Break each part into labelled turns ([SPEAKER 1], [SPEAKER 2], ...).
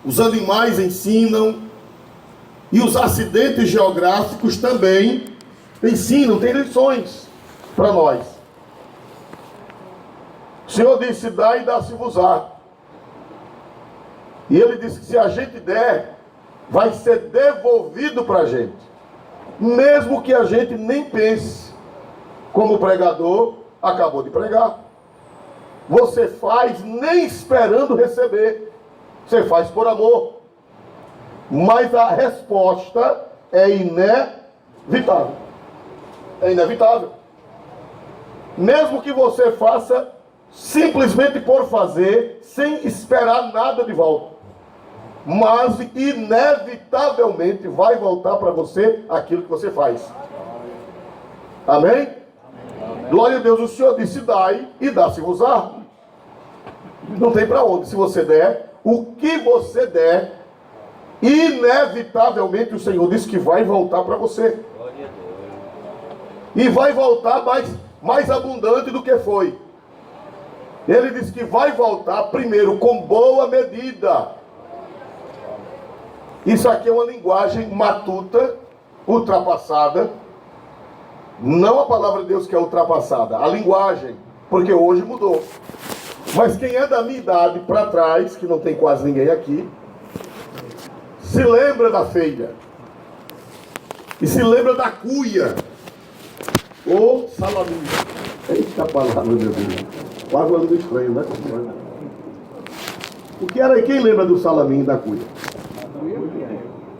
[SPEAKER 1] os animais ensinam, e os acidentes geográficos também ensinam, tem lições para nós. O Senhor disse: dá e dá-se-vos-á. E Ele disse que se a gente der, vai ser devolvido para a gente. Mesmo que a gente nem pense, como o pregador acabou de pregar. Você faz nem esperando receber. Você faz por amor. Mas a resposta é inevitável. É inevitável. Mesmo que você faça simplesmente por fazer, sem esperar nada de volta. Mas inevitavelmente vai voltar para você aquilo que você faz. Amém? Amém? Glória a Deus. O Senhor disse: dai e dá-se-vos-á. Não tem para onde. Se você der, o que você der, inevitavelmente o Senhor disse que vai voltar para você. E vai voltar mais abundante do que foi. Ele disse que vai voltar primeiro com boa medida. Isso aqui é uma linguagem matuta, ultrapassada. Não a palavra de Deus que é ultrapassada, a linguagem, porque hoje mudou. Mas quem é da minha idade para trás, que não tem quase ninguém aqui, se lembra da feira. E se lembra da cuia. Ou salaminho. Eita palavra, meu Deus. Quase falando estranho, né? O que era aí? Quem lembra do salaminho e da cuia?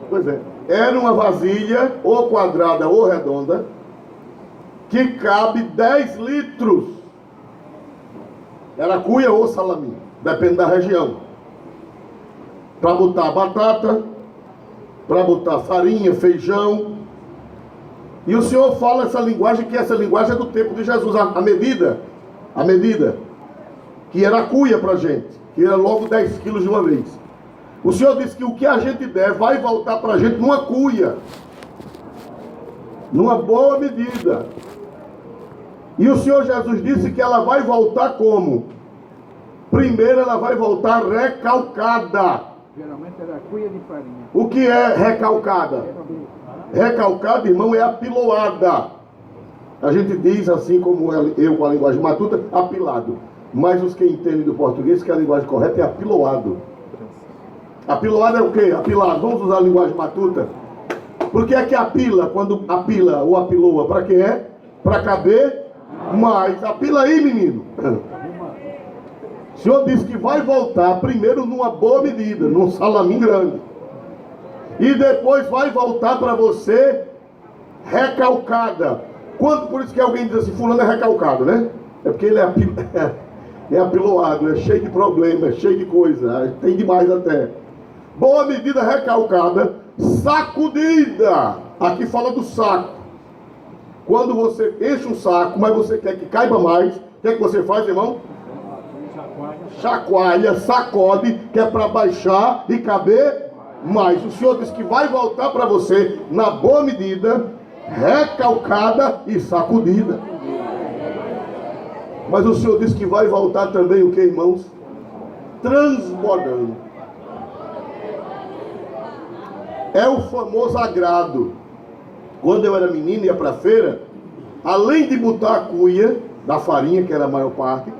[SPEAKER 1] Pois é. Era uma vasilha, ou quadrada ou redonda, que cabe 10 litros. Era cuia ou salaminho, depende da região. Para botar batata, para botar farinha, feijão. E o Senhor fala essa linguagem, que essa linguagem é do tempo de Jesus. A medida, que era a cuia para a gente, que era logo 10 quilos de uma vez. O Senhor disse que o que a gente der vai voltar para a gente numa cuia, numa boa medida. E o Senhor Jesus disse que ela vai voltar como? Primeiro ela vai voltar recalcada.
[SPEAKER 2] Geralmente era cuia de farinha.
[SPEAKER 1] O que é recalcada? Recalcada, irmão, é apiloada. A gente diz assim, como eu com a linguagem matuta, apilado. Mas os que entendem do português, que a linguagem correta é apiloado. Apiloado é o quê? Apilado. Vamos usar a linguagem matuta? Por que é que apila, quando apila ou apiloa? Para que é? Para caber mais. Apila aí, menino. O Senhor disse que vai voltar primeiro numa boa medida, num salaminho grande. E depois vai voltar para você recalcada. Por isso que alguém diz assim, fulano é recalcado, né? É porque ele é apiloado, é cheio de problemas, é cheio de coisa, tem demais até. Boa medida recalcada, sacudida. Aqui fala do saco. Quando você enche um saco, mas você quer que caiba mais, o que é que você faz, irmão? Chacoalha, sacode, que é para baixar e caber mais. O Senhor diz que vai voltar para você na boa medida, recalcada e sacudida. Mas o Senhor diz que vai voltar também o que, irmãos? Transbordando. É o famoso agrado. Quando eu era menino e ia para a feira, além de botar a cuia da farinha, que era a maior parte,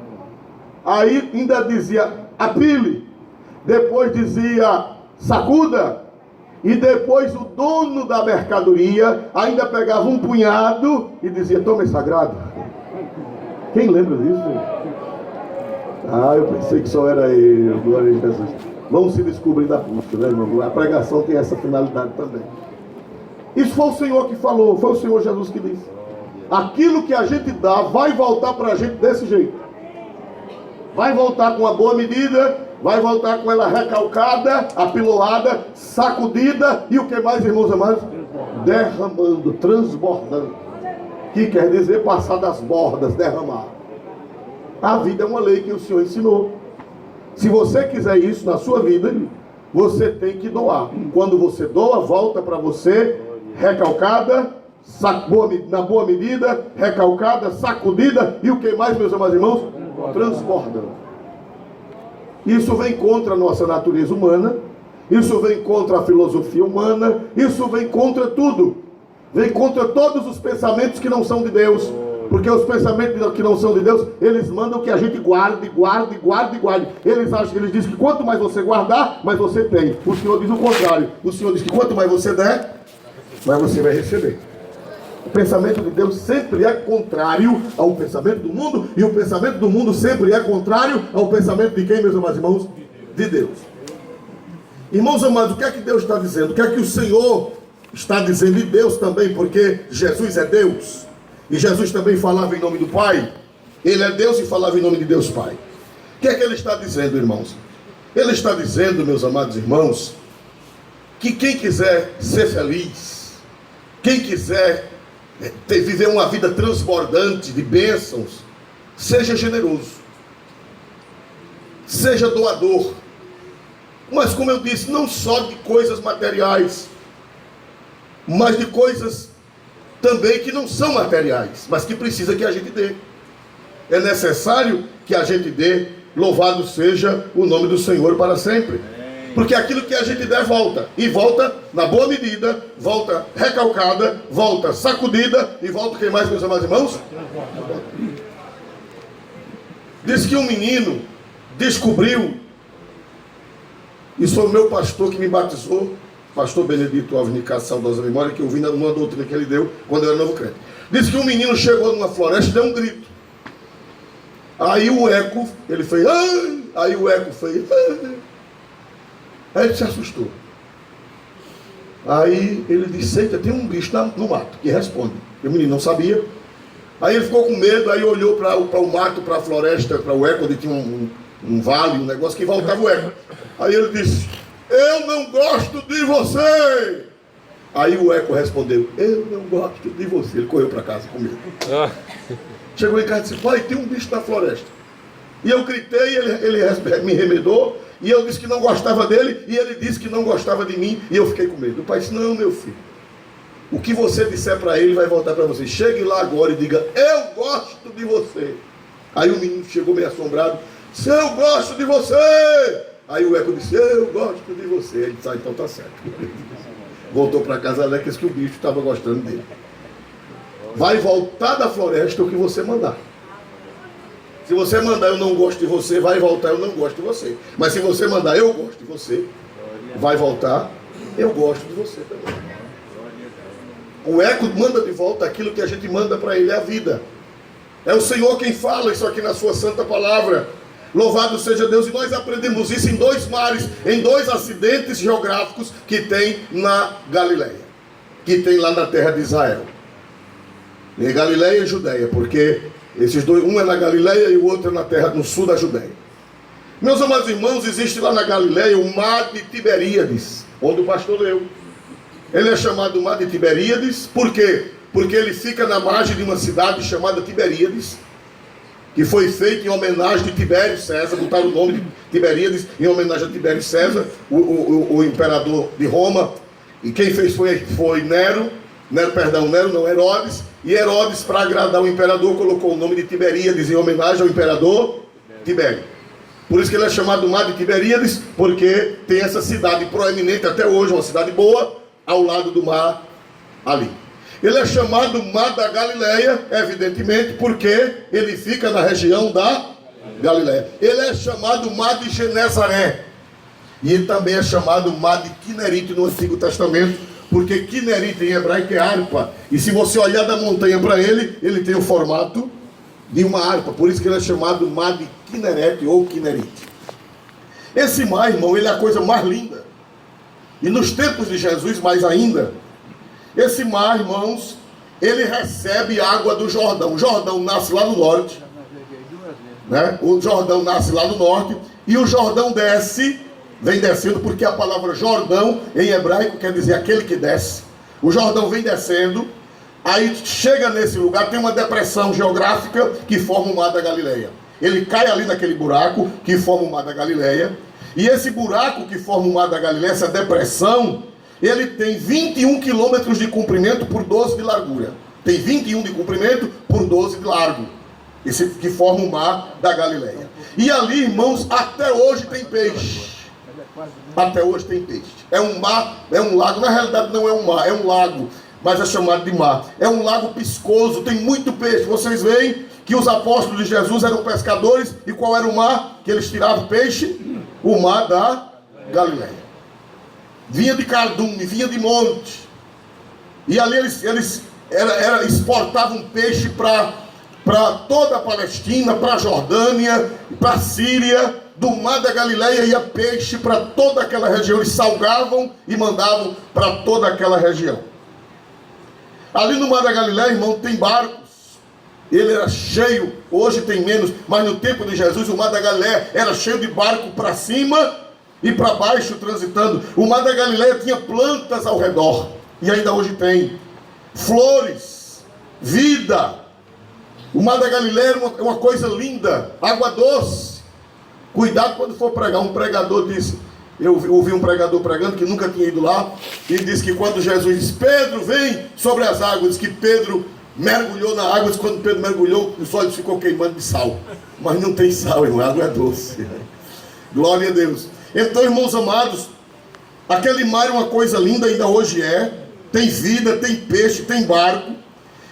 [SPEAKER 1] aí ainda dizia apile, depois dizia sacuda, e depois o dono da mercadoria ainda pegava um punhado e dizia: toma esse sagrado. Quem lembra disso? Ah, eu pensei que só era eu. Glória a Jesus. Vamos se descobrir da busca, né, irmão? A pregação tem essa finalidade também. Isso foi o Senhor que falou, foi o Senhor Jesus que disse. Aquilo que a gente dá vai voltar para a gente desse jeito. Vai voltar com uma boa medida, vai voltar com ela recalcada, apiloada, sacudida e o que mais, irmãos amados? Derramando, transbordando. Que quer dizer passar das bordas, derramar. A vida é uma lei que o Senhor ensinou. Se você quiser isso na sua vida, você tem que doar. Quando você doa, volta para você recalcada, na boa medida, recalcada, sacudida e o que mais, meus amados irmãos? Transbordando. Isso vem contra a nossa natureza humana, isso vem contra a filosofia humana, isso vem contra tudo. Vem contra todos os pensamentos que não são de Deus. Porque os pensamentos que não são de Deus, eles mandam que a gente guarde. Eles dizem que quanto mais você guardar, mais você tem. O Senhor diz o contrário. O Senhor diz que quanto mais você der, mais você vai receber. O pensamento de Deus sempre é contrário ao pensamento do mundo. E o pensamento do mundo sempre é contrário ao pensamento de quem, meus amados irmãos? De Deus. Irmãos amados, o que é que Deus está dizendo? O que é que o Senhor está dizendo? E Deus também, porque Jesus é Deus. E Jesus também falava em nome do Pai. Ele é Deus e falava em nome de Deus Pai. O que é que ele está dizendo, irmãos? Ele está dizendo, meus amados irmãos, que quem quiser ser feliz, quem quiser viver uma vida transbordante de bênçãos, seja generoso, seja doador. Mas como eu disse, não só de coisas materiais, mas de coisas também que não são materiais, mas que precisa que a gente dê. É necessário que a gente dê. Louvado seja o nome do Senhor para sempre. Porque aquilo que a gente der volta. E volta na boa medida, volta recalcada, volta sacudida e volta quem mais, meus amados irmãos? Diz que um menino descobriu, isso foi o meu pastor que me batizou, pastor Benedito Alves Nicasso, saudosa memória, que eu vi numa doutrina que ele deu quando eu era novo crente. Diz que um menino chegou numa floresta e deu um grito. Aí o eco, ele fez, ai! Aí o eco fez, ai! Aí ele se assustou. Aí ele disse, eita, tem um bicho no mato que responde. E o menino não sabia. Aí ele ficou com medo, aí olhou para o mato, para a floresta, para o eco, onde tinha um vale, um negócio que voltava o eco. Aí ele disse, eu não gosto de você. Aí o eco respondeu, eu não gosto de você. Ele correu para casa com medo. Chegou em casa e disse, pai, tem um bicho na floresta. E eu gritei, ele me remedou, e eu disse que não gostava dele, e ele disse que não gostava de mim, e eu fiquei com medo. O pai disse, não, meu filho, o que você disser para ele vai voltar para você. Chegue lá agora e diga, eu gosto de você. Aí o menino chegou meio assombrado, disse, eu gosto de você. Aí o eco disse, eu gosto de você. Ele disse, então tá certo. Voltou para casa, Alex, disse que o bicho estava gostando dele. Vai voltar da floresta o que você mandar. Se você mandar eu não gosto de você, vai voltar eu não gosto de você. Mas se você mandar eu gosto de você, vai voltar eu gosto de você também. O eco manda de volta aquilo que a gente manda para ele, é a vida. É o Senhor quem fala isso aqui na sua santa palavra. Louvado seja Deus. E nós aprendemos isso em 2 mares, em 2 acidentes geográficos que tem na Galileia, que tem lá na terra de Israel. Em Galileia e Judeia, porque esses dois, um é na Galileia e o outro é na terra do sul da Judeia. Meus amados irmãos, existe lá na Galileia o mar de Tiberíades, onde o pastor leu. Ele é chamado mar de Tiberíades, por quê? Porque ele fica na margem de uma cidade chamada Tiberíades, que foi feita em homenagem de Tibério César, botaram o nome de Tiberíades em homenagem a Tibério César, o imperador de Roma, e quem fez foi Nero, Herodes, e Herodes, para agradar o imperador, colocou o nome de Tiberíades em homenagem ao imperador Tibério. Por isso que ele é chamado mar de Tiberíades, porque tem essa cidade proeminente até hoje, uma cidade boa, ao lado do mar ali. Ele é chamado mar da Galileia, evidentemente, porque ele fica na região da Galileia. Ele é chamado mar de Genezaré, e ele também é chamado mar de Quinerite no Antigo Testamento, porque Quinerite em hebraico é harpa, e se você olhar da montanha para ele tem o formato de uma harpa, por isso que ele é chamado mar de Quinerete ou Quinerite. Esse mar, irmão, ele é a coisa mais linda, e nos tempos de Jesus mais ainda. Esse mar, irmãos, ele recebe água do Jordão. O Jordão nasce lá no norte, né? O Jordão nasce lá no norte, e o Jordão vem descendo, porque a palavra Jordão em hebraico quer dizer aquele que desce. O Jordão vem descendo, aí chega nesse lugar, tem uma depressão geográfica que forma o mar da Galileia. Ele cai ali naquele buraco que forma o mar da Galileia, e esse buraco que forma o mar da Galileia, essa depressão, ele tem 21 quilômetros de comprimento por 12 de largura. Tem 21 de comprimento por 12 de largo. Esse que forma o mar da Galileia. E ali, irmãos, até hoje tem peixe. Até hoje tem peixe. É um mar, é um lago. Na realidade não é um mar, é um lago, mas é chamado de mar. É um lago piscoso, tem muito peixe. Vocês veem que os apóstolos de Jesus eram pescadores. E qual era o mar que eles tiravam peixe? O mar da Galileia. Vinha de cardume, vinha de monte. E ali eles exportavam peixe para toda a Palestina, para a Jordânia, para a Síria. Do mar da Galileia ia peixe para toda aquela região. Eles salgavam e mandavam para toda aquela região. Ali no mar da Galileia, irmão, tem barcos. Ele era cheio, hoje tem menos, mas no tempo de Jesus o mar da Galileia era cheio de barco para cima e para baixo transitando. O mar da Galileia tinha plantas ao redor, e ainda hoje tem flores, vida. O mar da Galileia é uma coisa linda, água doce. Cuidado quando for pregar. Um pregador disse, eu ouvi um pregador pregando que nunca tinha ido lá, e disse que quando Jesus disse, Pedro, vem sobre as águas, que Pedro mergulhou na água. Quando Pedro mergulhou, os olhos ficou queimando de sal. Mas não tem sal, irmão, a água é doce. Glória a Deus. Então, irmãos amados, aquele mar é uma coisa linda, ainda hoje é. Tem vida, tem peixe, tem barco.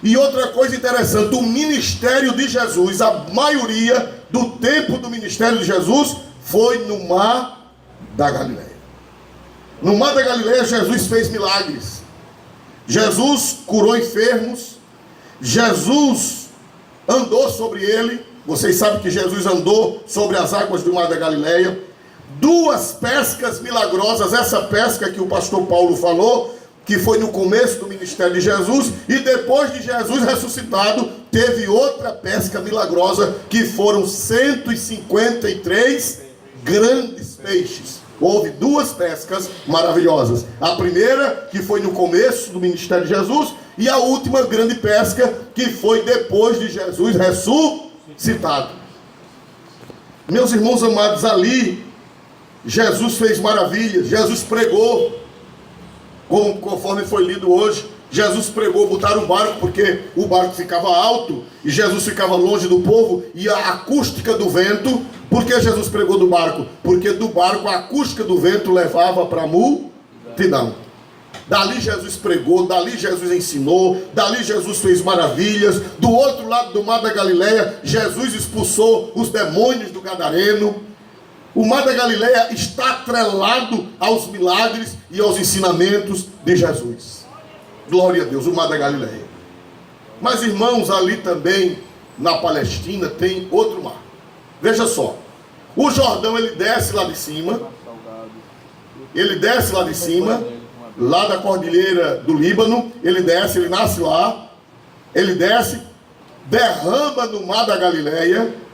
[SPEAKER 1] E outra coisa interessante, o ministério de Jesus, a maioria do tempo do ministério de Jesus foi no mar da Galileia. No mar da Galileia, Jesus fez milagres. Jesus curou enfermos. Jesus andou sobre ele. Vocês sabem que Jesus andou sobre as águas do mar da Galileia. 2 pescas milagrosas, essa pesca que o pastor Paulo falou, que foi no começo do ministério de Jesus, e depois de Jesus ressuscitado, teve outra pesca milagrosa, que foram 153 grandes peixes. Houve 2 pescas maravilhosas. A primeira, que foi no começo do ministério de Jesus, e a última grande pesca, que foi depois de Jesus ressuscitado. Meus irmãos amados, ali, Jesus fez maravilhas, Jesus pregou, conforme foi lido hoje. Jesus pregou, botaram o barco, porque o barco ficava alto, e Jesus ficava longe do povo, e a acústica do vento. Por que Jesus pregou do barco? Porque do barco a acústica do vento levava para a multidão. Dali Jesus pregou, dali Jesus ensinou, dali Jesus fez maravilhas. Do outro lado do mar da Galileia, Jesus expulsou os demônios do Gadareno. O mar da Galileia está atrelado aos milagres e aos ensinamentos de Jesus. Glória a Deus, o mar da Galileia. Mas, irmãos, ali também, na Palestina, tem outro mar. Veja só, o Jordão, ele desce lá de cima. Ele desce lá de cima, lá da cordilheira do Líbano. Ele desce, ele nasce lá. Ele desce, derrama no mar da Galileia.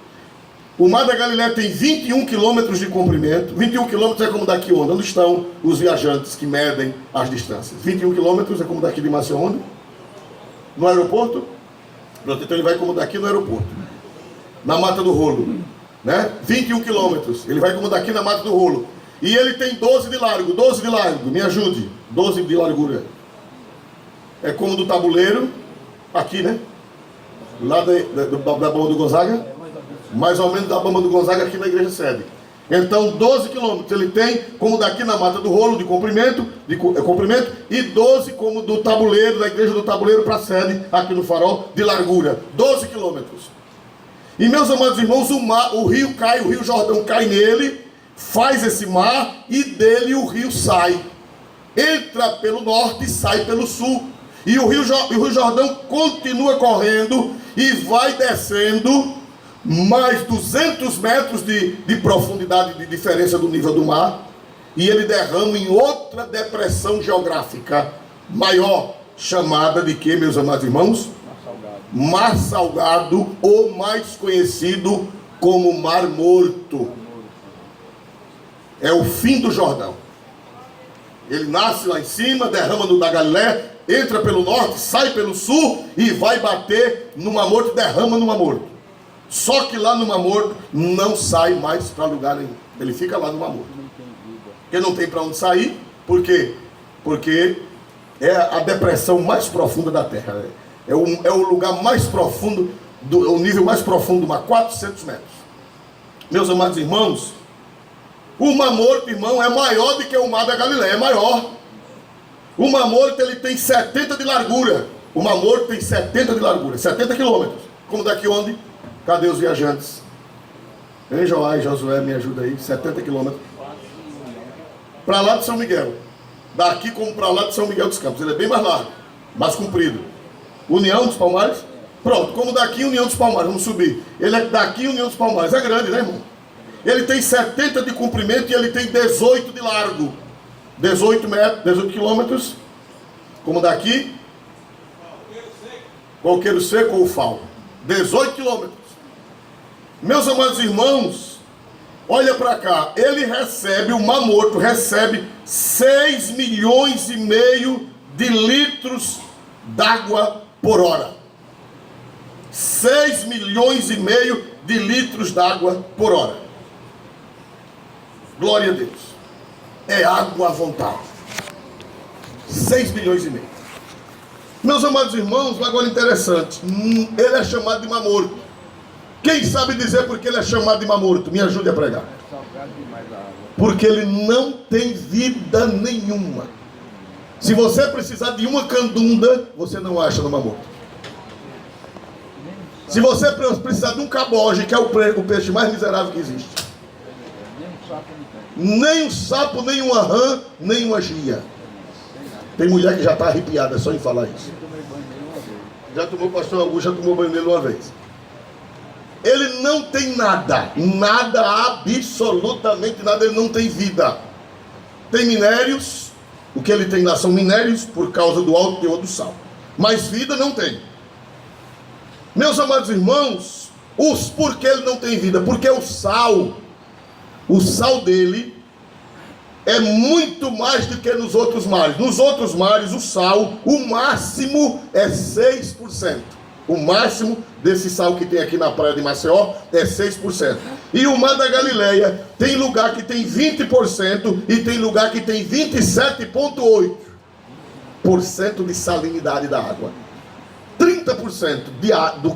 [SPEAKER 1] O mar da Galileia tem 21 quilômetros de comprimento. 21 quilômetros é como daqui onde? Onde estão os viajantes que medem as distâncias? 21 quilômetros é como daqui de Maceió onde? No aeroporto? Pronto, então ele vai como daqui no aeroporto. Na Mata do Rolo, né? 21 quilômetros. Ele vai como daqui na Mata do Rolo. E ele tem 12 de largo. 12 de largo, me ajude. 12 de largura. É como do tabuleiro, aqui, né? Lá da Bomba do Gonzaga. Mais ou menos da Bomba do Gonzaga aqui na igreja sede. Então 12 quilômetros ele tem, como daqui na Mata do Rolo, de comprimento, e 12 como do tabuleiro, da igreja do tabuleiro para a sede, aqui no Farol, de largura. 12 quilômetros. E meus amados irmãos, o rio cai, o rio Jordão cai nele, faz esse mar, e dele o rio sai. Entra pelo norte e sai pelo sul. E o rio Jordão continua correndo e vai descendo mais 200 metros de profundidade de diferença do nível do mar, e ele derrama em outra depressão geográfica maior, chamada de quê, meus amados irmãos? Mar Salgado, ou mais conhecido como Mar Morto. É o fim do Jordão. Ele nasce lá em cima, derrama no da Galileia, entra pelo norte, sai pelo sul e vai bater no Mar Morto, derrama no Mar Morto. Só que lá no Mar Morto não sai mais para lugar nenhum. Ele fica lá no Mar Morto. Porque não tem para onde sair. Por quê? Porque é a depressão mais profunda da Terra. É o lugar mais profundo, o nível mais profundo do mar, 400 metros. Meus amados irmãos, O Mar Morto, irmão, é maior do que o Mar da Galileia, é maior. O Mar Morto, ele tem 70 de largura. O Mar Morto tem 70 de largura, 70 quilômetros. Como daqui onde? Cadê os viajantes? Hein, Joá e Josué, me ajuda aí. 70 quilômetros. Para lá de São Miguel. Daqui como para lá de São Miguel dos Campos. Ele é bem mais largo, mais comprido. União dos Palmares. Pronto, como daqui União dos Palmares, vamos subir. Ele é daqui União dos Palmares. É grande, né, irmão? Ele tem 70 de comprimento e ele tem 18 de largo. 18 metros, 18 quilômetros. Como daqui. Coqueiro Seco ou Fal. 18 quilômetros. Meus amados irmãos, olha para cá. Ele recebe, o Mar Morto recebe 6 milhões e meio de litros d'água por hora. 6 milhões e meio de litros d'água por hora. Glória a Deus. É água à vontade. 6 milhões e meio. Meus amados irmãos, agora interessante. Ele é chamado de Mar Morto. Quem sabe dizer por que ele é chamado de Mar Morto? Me ajude a pregar. Porque ele não tem vida nenhuma. Se você precisar de uma candunda, você não acha no Mar Morto. Se você precisar de um caboge, que é o peixe mais miserável que existe. Nem um sapo, nem uma rã, nem uma gia. Tem mulher que já está arrepiada só em falar isso. Já tomou, pastor Augusto, já tomou banho nele uma vez. Ele não tem nada, nada, absolutamente nada, ele não tem vida. Tem minérios, o que ele tem lá são minérios por causa do alto teor do sal. Mas vida não tem. Meus amados irmãos, por que ele não tem vida? Porque o sal dele é muito mais do que nos outros mares. Nos outros mares, o sal, o máximo é 6%. O máximo desse sal que tem aqui na praia de Maceió é 6%. E o Mar da Galileia tem lugar que tem 20% e tem lugar que tem 27,8% de salinidade da água. 30%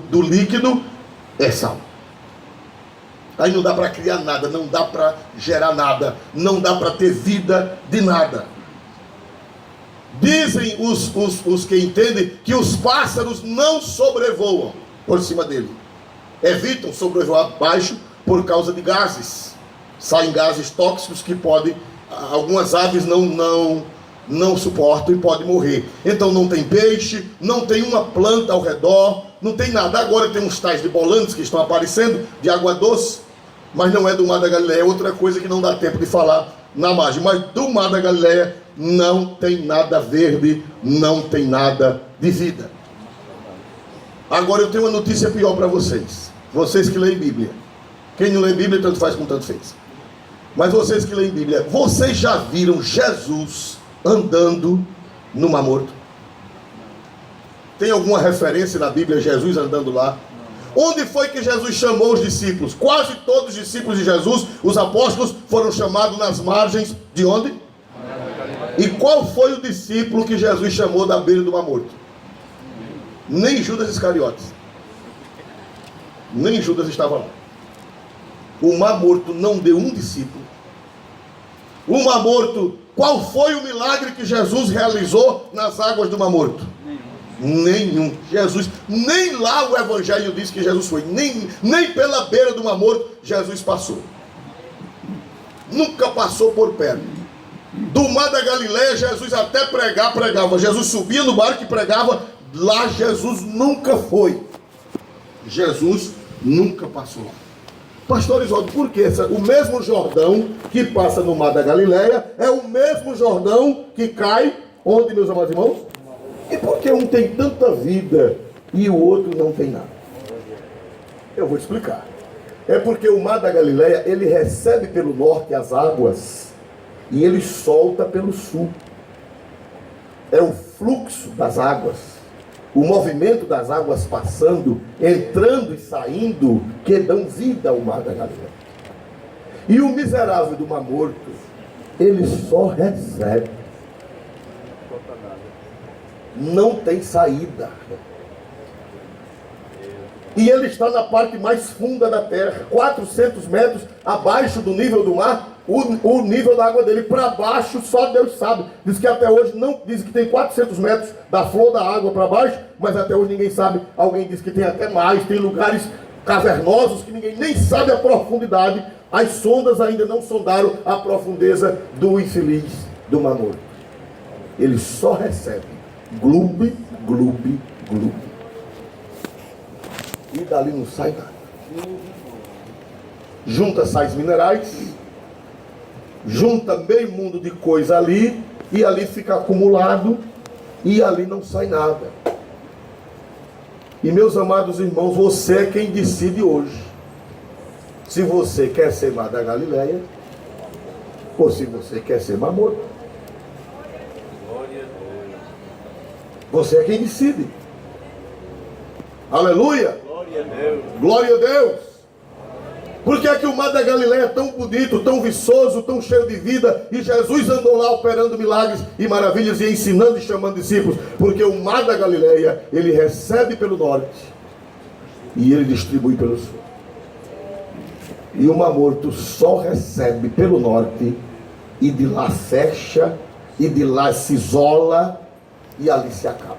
[SPEAKER 1] do líquido é sal. Aí não dá para criar nada, não dá para gerar nada, não dá para ter vida de nada. Dizem os que entendem que os pássaros não sobrevoam por cima dele. Evitam sobrevoar baixo por causa de gases. Saem gases tóxicos que podem, algumas aves não suportam e podem morrer. Então não tem peixe, não tem uma planta ao redor, não tem nada. Agora tem uns tais de bolantes que estão aparecendo, de água doce, mas não é do Mar da Galileia, é outra coisa que não dá tempo de falar na margem. Mas do Mar da Galileia não tem nada verde, não tem nada de vida. Agora eu tenho uma notícia pior para vocês. Vocês que leem Bíblia. Quem não lê Bíblia, tanto faz como tanto fez. Mas vocês que leem Bíblia, vocês já viram Jesus andando no Mar Morto? Tem alguma referência na Bíblia, Jesus andando lá? Onde foi que Jesus chamou os discípulos? Quase todos os discípulos de Jesus, os apóstolos, foram chamados nas margens de onde? E qual foi o discípulo que Jesus chamou da beira do Mar Morto? Nem Judas Iscariotes. Nem Judas estava lá. O Mar Morto não deu um discípulo. O Mar Morto, qual foi o milagre que Jesus realizou nas águas do Mar Morto? Nenhum. Jesus, nem lá o Evangelho diz que Jesus foi, nem pela beira do Mar Morto Jesus passou. Nunca passou por perto. Do Mar da Galileia Jesus até pregava. Jesus subia no barco e pregava. Lá Jesus nunca foi. Jesus nunca passou lá. Pastor Isoldo, por que o mesmo Jordão que passa no Mar da Galileia é o mesmo Jordão que cai onde, meus amados irmãos? E por que um tem tanta vida e o outro não tem nada? Eu vou explicar. É porque o Mar da Galileia, ele recebe pelo norte as águas e ele solta pelo sul. É o fluxo das águas, o movimento das águas passando, entrando e saindo, que dão vida ao Mar da Galileia. E o miserável do Mar Morto, ele só recebe. Não tem saída. E ele está na parte mais funda da terra, 400 metros abaixo do nível do mar, o nível da água dele para baixo, só Deus sabe. Diz que até hoje não, diz que tem 400 metros da flor da água para baixo, mas até hoje ninguém sabe. Alguém diz que tem até mais, tem lugares cavernosos que ninguém nem sabe a profundidade. As sondas ainda não sondaram a profundeza do infeliz do Mar Morto. Ele só recebe gloob, gloob, gloob. E dali não sai nada. Junta sais minerais, junta meio mundo de coisa ali, e ali fica acumulado, e ali não sai nada. E meus amados irmãos, você é quem decide hoje se você quer ser Mar da Galileia ou se você quer ser Mar Morto. Você é quem decide. Aleluia!
[SPEAKER 3] Glória a Deus.
[SPEAKER 1] Glória a Deus! Por que é que o Mar da Galileia é tão bonito, tão viçoso, tão cheio de vida, e Jesus andou lá operando milagres e maravilhas e ensinando e chamando discípulos? Porque o Mar da Galileia, ele recebe pelo norte e ele distribui pelo sul. E o Mar Morto só recebe pelo norte, e de lá fecha, e de lá se isola, e ali se acaba.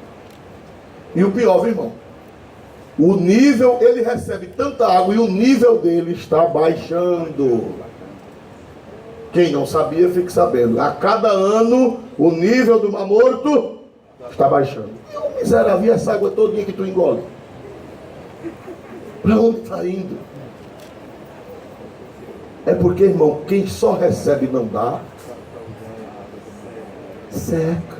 [SPEAKER 1] E o pior, meu irmão, o nível, ele recebe tanta água e o nível dele está baixando. Quem não sabia, fique sabendo. A cada ano, o nível do Mar Morto está baixando. E o miserável, essa água todinha que tu engole? Para onde está indo? É porque, irmão, quem só recebe e não dá, seca.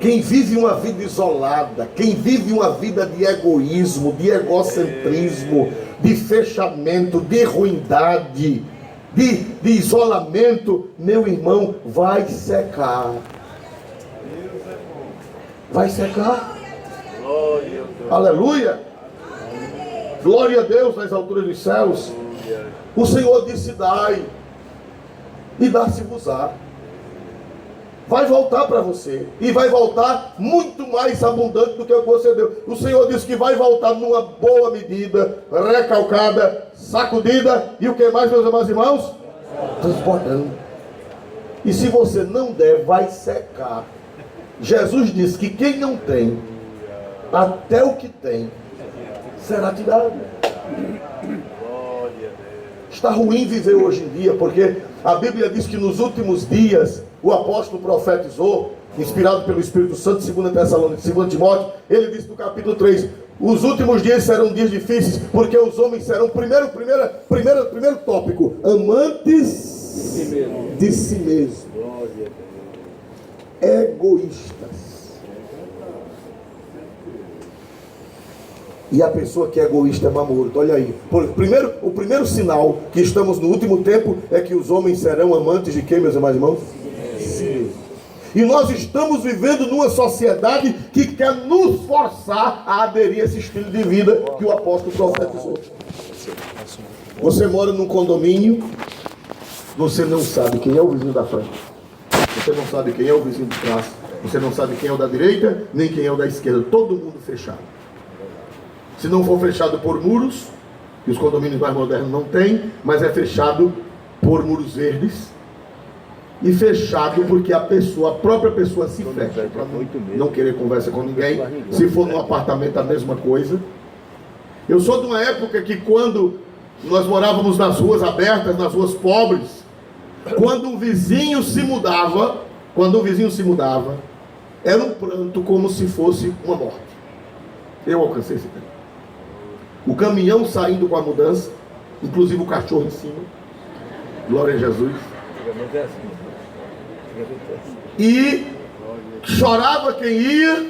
[SPEAKER 1] Quem vive uma vida isolada, quem vive uma vida de egoísmo, de egocentrismo, de fechamento, de ruindade, de isolamento, meu irmão, vai secar. Vai secar. Aleluia. Glória a Deus nas alturas dos céus. O Senhor disse: dai, e dá-se-vos-á. Vai voltar para você, e vai voltar muito mais abundante do que o que você deu. O Senhor disse que vai voltar numa boa medida, recalcada, sacudida, e o que mais, meus amados irmãos? Transbordando. E se você não der, vai secar. Jesus disse que quem não tem, até o que tem será tirado. Está ruim viver hoje em dia, porque a Bíblia diz que nos últimos dias, o apóstolo profetizou, inspirado pelo Espírito Santo, 2 Tessalonicenses, 2 Timóteo, ele disse no capítulo 3, os últimos dias serão dias difíceis, porque os homens serão, primeiro tópico, amantes de si mesmo, egoístas. E a pessoa que é egoísta é Mar Morto. Olha aí. O primeiro sinal que estamos no último tempo é que os homens serão amantes de quem, meus amados irmãos? Sim. E nós estamos vivendo numa sociedade que quer nos forçar a aderir a esse estilo de vida que o apóstolo profetizou. Você mora num condomínio, você não sabe quem é o vizinho da frente. Você não sabe quem é o vizinho de trás. Você não sabe quem é o da direita, nem quem é o da esquerda. Todo mundo fechado. Se não for fechado por muros, que os condomínios mais modernos não têm, mas é fechado por muros verdes, e fechado porque a própria pessoa se fecha, para não querer conversa com ninguém. Se for num apartamento, a mesma coisa. Eu sou de uma época que, quando nós morávamos nas ruas abertas, nas ruas pobres, quando um vizinho se mudava, era um pranto como se fosse uma morte. Eu alcancei esse tempo. O caminhão saindo com a mudança, inclusive o cachorro em cima. Glória a Jesus. E chorava quem ia,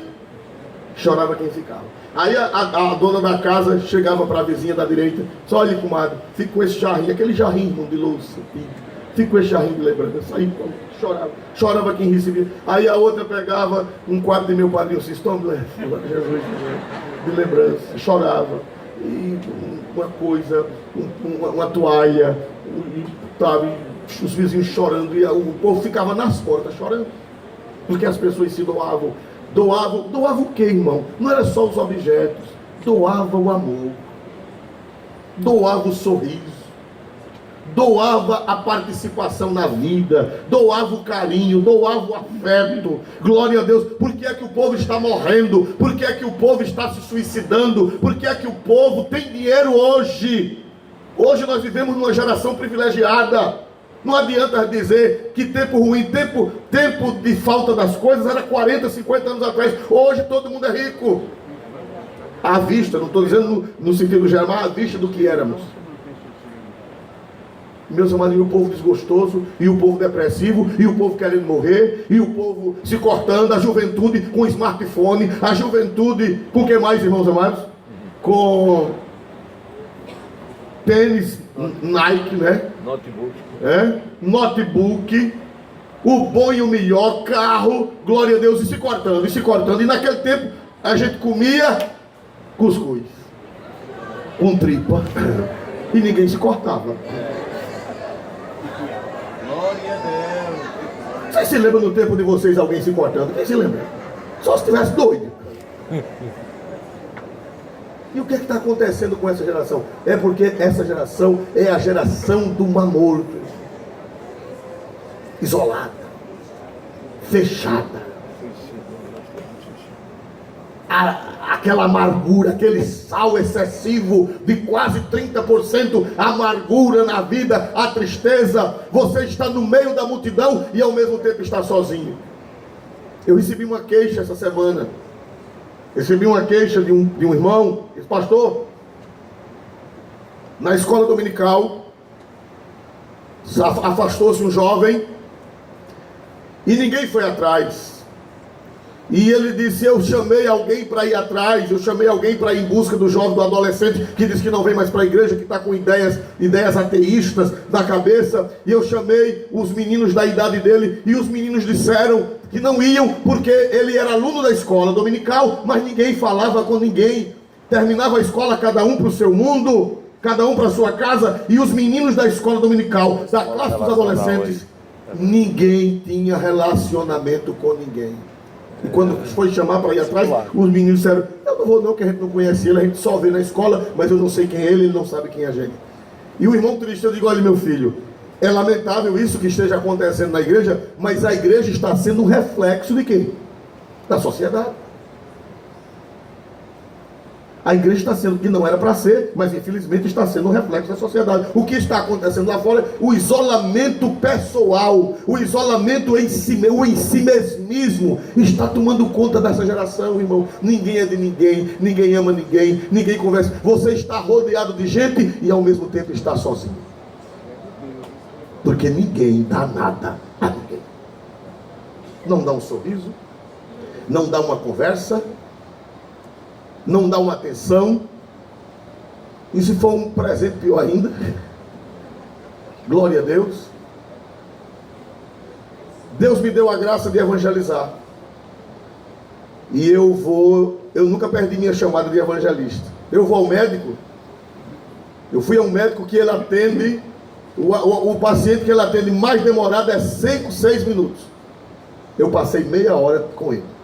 [SPEAKER 1] chorava quem ficava. Aí a dona da casa chegava para a vizinha da direita: só olha, comadre, fica com esse jarrinho, aquele jarrinho de louça, fica com esse jarrinho de lembrança. Aí chorava quem recebia. Aí a outra pegava um quadro de meu padrinho Sistão, Jesus, de lembrança, chorava. E uma coisa, uma toalha, sabe, os vizinhos chorando, e o povo ficava nas portas chorando, porque as pessoas se doavam. Doavam o que, irmão? Não era só os objetos, doava o amor. doava o sorriso, doava a participação na vida, doava o carinho, doava o afeto. Glória a Deus. Por que é que o povo está morrendo? Por que é que o povo está se suicidando? Por que é que o povo tem dinheiro hoje? Hoje nós vivemos numa geração privilegiada. Não adianta dizer que tempo ruim, tempo de falta das coisas era 40, 50 anos atrás. Hoje todo mundo é rico. À vista, não estou dizendo no sentido geral, mas à vista do que éramos. Meus amados, e o povo desgostoso, e o povo depressivo, e o povo querendo morrer, e o povo se cortando, a juventude com smartphone, a juventude com o que mais, irmãos amados? Com tênis, Nike, né? Notebook, o bom e o melhor, carro, glória a Deus, e se cortando, e se cortando. E naquele tempo a gente comia cuscuz com tripa e ninguém se cortava. Vocês se lembram no tempo de vocês alguém se cortando? Quem se lembra? Só se estivesse doido. E o que está acontecendo com essa geração? É porque essa geração é a geração do mamor, isolada, fechada. Aquela amargura, aquele sal excessivo de quase 30%, amargura na vida, a tristeza. Você está no meio da multidão e ao mesmo tempo está sozinho. Eu recebi uma queixa essa semana. Recebi uma queixa de um irmão, disse: pastor, na escola dominical afastou-se um jovem e ninguém foi atrás. E ele disse: eu chamei alguém para ir atrás, eu chamei alguém para ir em busca do jovem, do adolescente que diz que não vem mais para a igreja, que está com ideias ateístas na cabeça. E eu chamei os meninos da idade dele, e os meninos disseram que não iam, porque ele era aluno da escola dominical, mas ninguém falava com ninguém. Terminava a escola, cada um para o seu mundo, cada um para a sua casa, e os meninos da escola dominical, da classe dos adolescentes, ninguém tinha relacionamento com ninguém. E quando foi chamar para ir atrás, os meninos disseram: eu não vou não, que a gente não conhece ele, a gente só vê na escola, mas eu não sei quem é ele, ele não sabe quem é a gente. E o irmão triste, eu digo: olha, meu filho, é lamentável isso que esteja acontecendo na igreja, mas a igreja está sendo um reflexo de quê? Da sociedade. A igreja está sendo, que não era para ser, mas infelizmente está sendo um reflexo da sociedade. O que está acontecendo lá fora? O isolamento pessoal, o isolamento em si, o em si mesmismo está tomando conta dessa geração, irmão. Ninguém é de ninguém, ninguém ama ninguém, ninguém conversa. Você está rodeado de gente e ao mesmo tempo está sozinho. Porque ninguém dá nada a ninguém. Não dá um sorriso, não dá uma conversa, não dá uma atenção. E se for um presente, pior ainda. Glória a Deus. Deus me deu a graça de evangelizar. E eu nunca perdi minha chamada de evangelista. Eu vou ao médico. Eu fui a um médico que ele atende, o paciente que ele atende mais demorado é 5, 6 minutos. Eu passei meia hora com ele.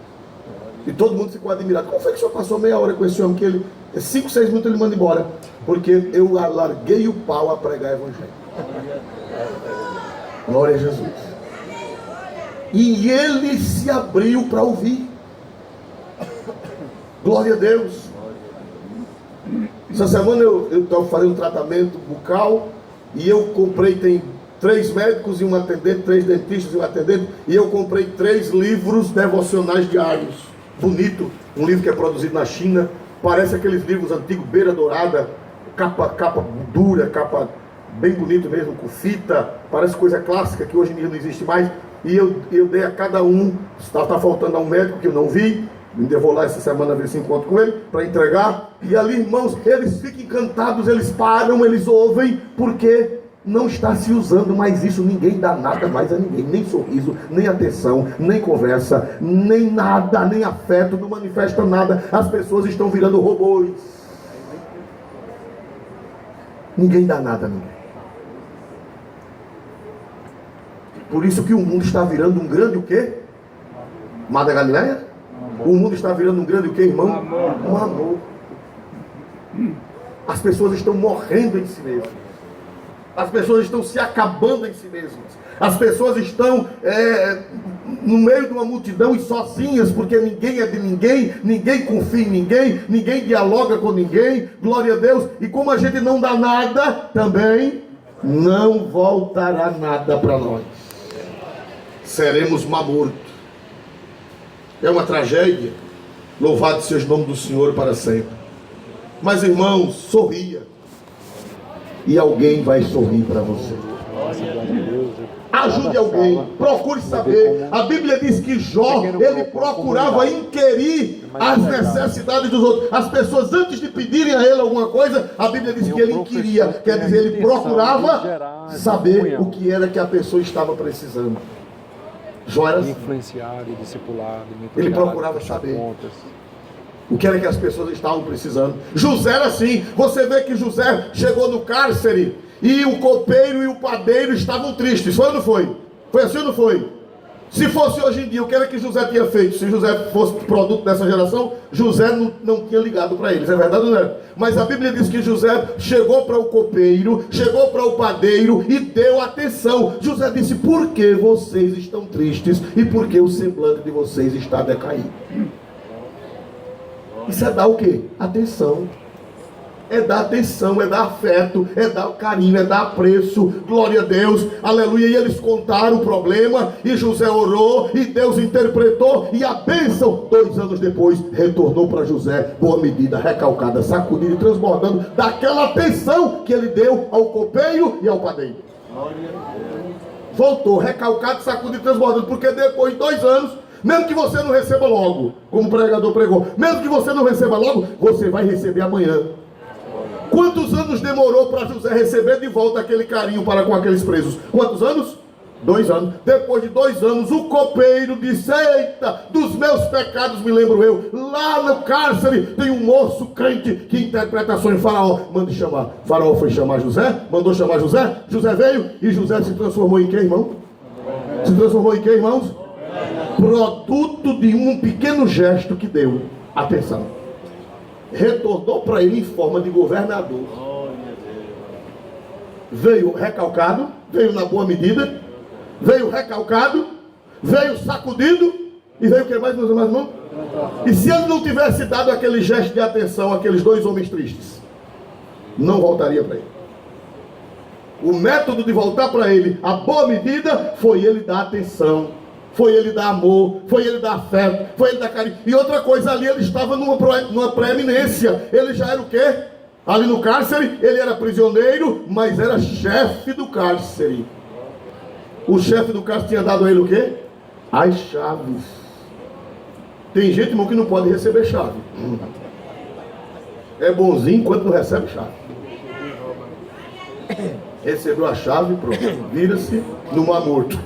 [SPEAKER 1] E todo mundo ficou admirado. Como foi que o senhor passou meia hora com esse homem? Que ele, 5, 6 minutos ele manda embora. Porque eu larguei o pau a pregar evangelho. Glória a Jesus. E ele se abriu para ouvir. Glória a Deus. Essa semana eu estava fazendo um tratamento bucal. E eu comprei, tem 3 médicos e um atendente, 3 dentistas e um atendente. E eu comprei 3 livros devocionais diários. Bonito, um livro que é produzido na China, parece aqueles livros antigos, beira dourada, capa dura, capa bem bonito mesmo, com fita, parece coisa clássica que hoje em dia não existe mais. E eu dei a cada um, está faltando a um médico que eu não vi, ainda vou lá essa semana ver se encontro com ele, para entregar. E ali, irmãos, eles ficam encantados, eles param, eles ouvem, porque não está se usando mais isso. Ninguém dá nada mais a ninguém, nem sorriso, nem atenção, nem conversa, nem nada, nem afeto, não manifesta nada. As pessoas estão virando robôs. Ninguém dá nada a ninguém. Por isso que o mundo está virando um grande o quê? Mar da Galileia? O mundo está virando um grande o quê, irmão? Um amor. As pessoas estão morrendo em si mesmas. As pessoas estão se acabando em si mesmas. As pessoas estão no meio de uma multidão e sozinhas, porque ninguém é de ninguém, ninguém confia em ninguém, ninguém dialoga com ninguém, glória a Deus. E como a gente não dá nada, também não voltará nada para nós. Seremos mortos. É uma tragédia. Louvado seja o nome do Senhor para sempre. Mas irmãos, sorria. E alguém vai sorrir para você. Ajude alguém, procure saber. A Bíblia diz que Jó, ele procurava inquirir as necessidades dos outros. As pessoas, antes de pedirem a ele alguma coisa, a Bíblia diz que ele inquiria. Quer dizer, ele procurava saber o que era que a pessoa estava precisando. Jó era assim.
[SPEAKER 3] Influenciar e discipular.
[SPEAKER 1] Ele procurava saber o que era que as pessoas estavam precisando. José era assim. Você vê que José chegou no cárcere e o copeiro e o padeiro estavam tristes. Foi ou não foi? Foi assim ou não foi? Se fosse hoje em dia, o que era que José tinha feito? Se José fosse produto dessa geração, José não tinha ligado para eles. É verdade ou não é? Mas a Bíblia diz que José chegou para o copeiro, chegou para o padeiro e deu atenção. José disse: por que vocês estão tristes e por que o semblante de vocês está decaído? Isso é dar o quê? Atenção. É dar atenção, é dar afeto, é dar carinho, é dar apreço. Glória a Deus, aleluia. E eles contaram o problema, e José orou, e Deus interpretou, e a bênção, 2 anos depois, retornou para José, boa medida, recalcada, sacudida e transbordando daquela atenção que ele deu ao copeiro e ao padeiro. Voltou, recalcado, sacudido e transbordando, porque depois de 2 anos, mesmo que você não receba logo, como o pregador pregou, mesmo que você não receba logo, você vai receber amanhã. Quantos anos demorou para José receber de volta aquele carinho para com aqueles presos? Quantos anos? 2 anos. Depois de 2 anos, o copeiro disse: eita, dos meus pecados me lembro eu. Lá no cárcere tem um moço crente que interpreta sonho. Faraó manda chamar. Faraó foi chamar José, mandou chamar José. José veio e José se transformou em quê, irmão? Se transformou em quê, irmãos? Produto de um pequeno gesto que deu. Atenção. Retornou para ele em forma de governador. Veio recalcado, veio na boa medida, veio recalcado, veio sacudido, e veio o que mais, meus irmãos? E se ele não tivesse dado aquele gesto de atenção àqueles 2 homens tristes, não voltaria para ele. O método de voltar para ele, a boa medida, foi ele dar atenção, foi ele dar amor, foi ele dar afeto, foi ele dar carinho. E outra coisa, ali ele estava numa preeminência. Ele já era o quê? Ali no cárcere, ele era prisioneiro, mas era chefe do cárcere. O chefe do cárcere tinha dado a ele o quê? As chaves. Tem gente, irmão, que não pode receber chave. É bonzinho enquanto não recebe chave. Recebeu a chave, pronto, vira-se no mar morto.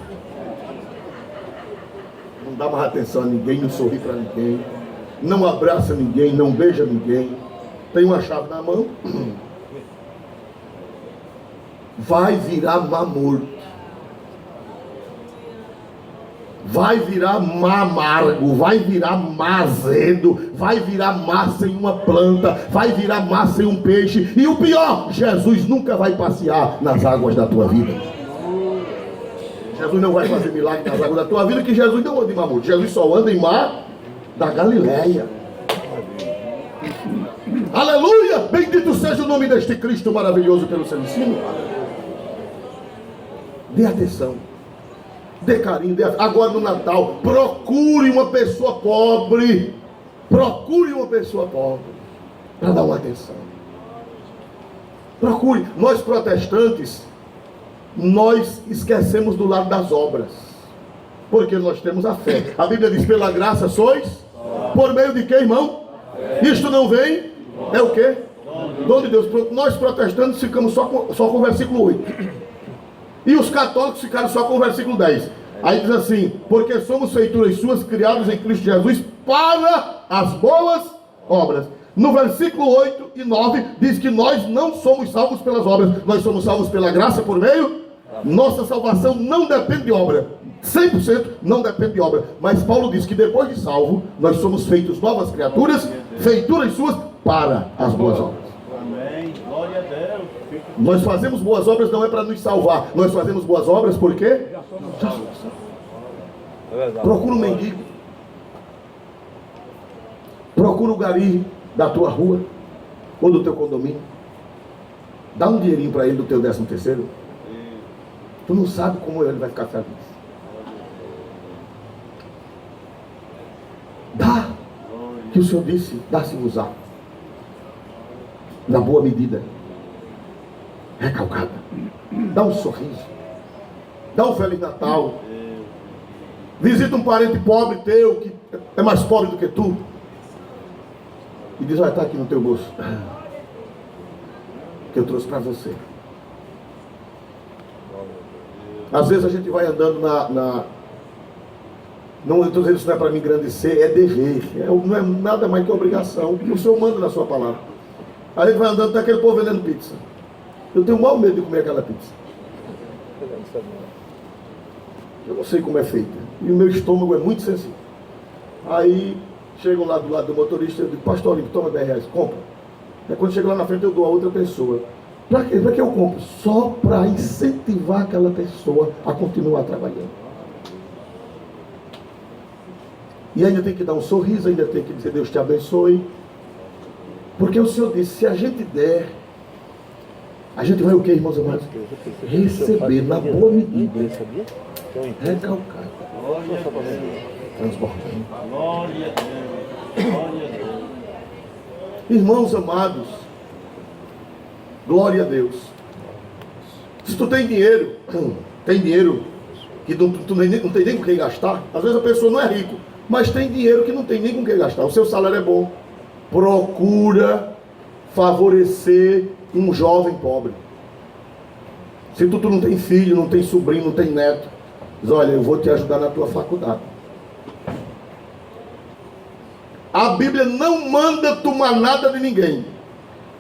[SPEAKER 1] Não dá mais atenção a ninguém, não sorri para ninguém, não abraça ninguém, não beija ninguém. Tem uma chave na mão, vai virar mar morto, vai virar mar amargo, vai virar mar azedo, vai virar massa em uma planta, vai virar massa em um peixe. E o pior, Jesus nunca vai passear nas águas da tua vida. Jesus não vai fazer milagre nas águas da tua vida, que Jesus não anda em mar morto. Jesus só anda em mar da Galileia. Aleluia! Bendito seja o nome deste Cristo maravilhoso pelo seu ensino. Dê atenção, dê carinho, dê atenção. Agora no Natal, procure uma pessoa pobre. Procure uma pessoa pobre para dar uma atenção. Procure. Nós protestantes, nós esquecemos do lado das obras, porque nós temos a fé. A Bíblia diz: pela graça sois, por meio de quem, irmão? Isto não vem, é o quê? Dom de Deus. Nós protestantes ficamos só com o versículo 8, e os católicos ficaram só com o versículo 10. Aí diz assim: porque somos feituras suas, criados em Cristo Jesus para as boas obras. No versículo 8 e 9 diz que nós não somos salvos pelas obras, nós somos salvos pela graça por meio. Nossa salvação não depende de obra, 100% não depende de obra. Mas Paulo diz que depois de salvo, nós somos feitos novas criaturas, feituras suas para as boas obras. Nós fazemos boas obras não é para nos salvar. Nós fazemos boas obras porque já somos salvos. Procura um mendigo. Procura o gari da tua rua ou do teu condomínio. Dá um dinheirinho para ele do teu 13º. Tu não sabe como ele vai ficar feliz. Dá. Que o Senhor disse, dá-se-vos-á. Na boa medida. Recalcada. Dá um sorriso. Dá um Feliz Natal. Visita um parente pobre teu, que é mais pobre do que tu. E diz, olha, está aqui no teu bolso. Que eu trouxe para você. Às vezes a gente vai andando não estou dizendo isso não é para me engrandecer, é dever. Não é nada mais que obrigação. O Senhor manda na sua palavra. A gente vai andando, está aquele povo vendendo pizza. Eu tenho o maior medo de comer aquela pizza. Eu não sei como é feita. E o meu estômago é muito sensível. Aí chegam lá do lado do motorista, eu digo, pastor, toma 10 reais, compra. Aí quando chego lá na frente eu dou a outra pessoa. Para quê? Para que eu compro? Só para incentivar aquela pessoa a continuar trabalhando. E ainda tem que dar um sorriso, ainda tem que dizer Deus te abençoe. Porque o Senhor disse, se a gente der, a gente vai o que, irmãos amados? Receber na boa medida. Recalcado. Transbordando. Irmãos amados, glória a Deus. Se tu tem dinheiro que tu não tem nem com quem gastar. Às vezes a pessoa não é rico, mas tem dinheiro que não tem nem com quem gastar. O seu salário é bom. Procura favorecer um jovem pobre. Se tu não tem filho, não tem sobrinho, não tem neto, diz, olha, eu vou te ajudar na tua faculdade. A Bíblia não manda tomar nada de ninguém.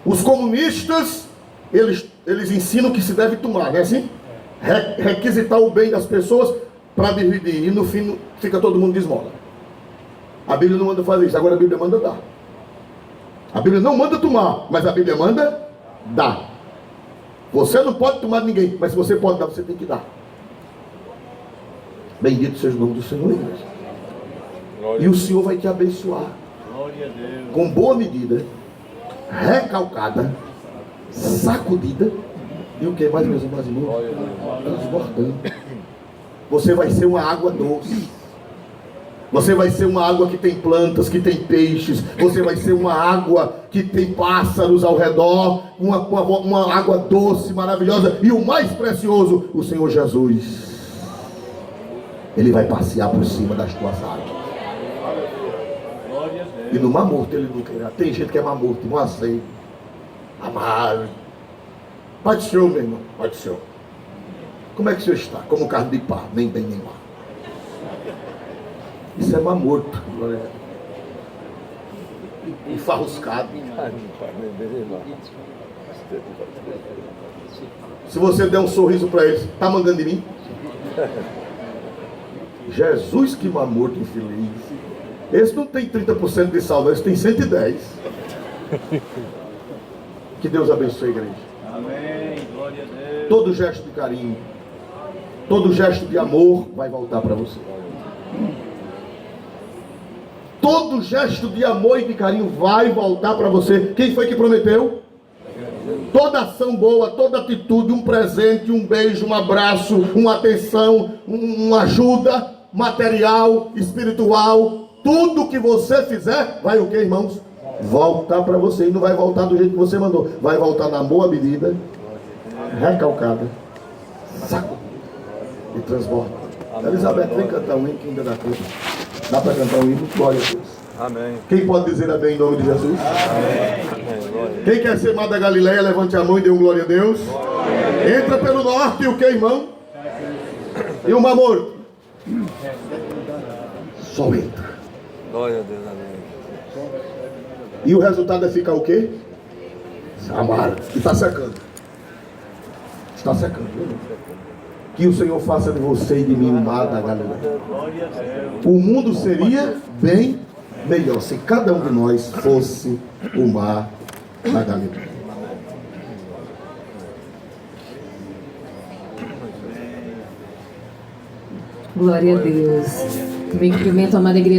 [SPEAKER 1] Os comunistas, eles ensinam que se deve tomar, não é assim? Requisitar o bem das pessoas para dividir. E no fim fica todo mundo de esmola. A Bíblia não manda fazer isso, agora a Bíblia manda dar. A Bíblia não manda tomar, mas a Bíblia manda dar. Você não pode tomar de ninguém, mas se você pode dar, você tem que dar. Bendito seja o nome do Senhor, igreja. E o Senhor vai te abençoar. Com boa medida, recalcada, sacudida. E o que mais, meus irmãos? Transbordando. Você vai ser uma água doce. Você vai ser uma água que tem plantas, que tem peixes. Você vai ser uma água que tem pássaros ao redor. Uma água doce, maravilhosa. E o mais precioso, o Senhor Jesus. Ele vai passear por cima das tuas águas. E no mar morto ele nunca irá. Tem gente que é mar morto, não aceita. Amado. Pai do Senhor, meu irmão. Pai do Senhor. Como é que o senhor está? Como carne de pá, nem bem nem mal. Isso é mar morto. Enfarruscado. Se você der um sorriso para eles, está mandando de mim? Jesus, que mar morto infeliz. Esse não tem 30% de saldo, esse tem 110%. Que Deus abençoe a igreja.
[SPEAKER 4] Amém. Glória a Deus.
[SPEAKER 1] Todo gesto de carinho, todo gesto de amor vai voltar para você. Todo gesto de amor e de carinho vai voltar para você. Quem foi que prometeu? Toda ação boa, toda atitude, um presente, um beijo, um abraço, uma atenção, uma ajuda material, espiritual, tudo que você fizer, vai o que, irmãos? Voltar para você. E não vai voltar do jeito que você mandou. Vai voltar na boa medida, recalcada, saco e transborda. Elizabeth, vem cantar um hino que ainda dá tempo. Dá para cantar um hino? Glória a Deus.
[SPEAKER 3] Amém.
[SPEAKER 1] Quem pode dizer amém em nome de Jesus?
[SPEAKER 3] Amém.
[SPEAKER 1] Quem quer ser mar da Galileia, levante a mão e dê um glória a Deus. Entra pelo norte e o que, irmão? E o mar morto? Só entra.
[SPEAKER 3] Glória a Deus, amém.
[SPEAKER 1] E o resultado é ficar o quê? Amargo. E está secando. Está secando. Que o Senhor faça de você e de mim o mar da Galileia. O mundo seria bem melhor se cada um de nós fosse o mar da Galileia.
[SPEAKER 5] Glória a Deus. Também cumprimento a amada igreja.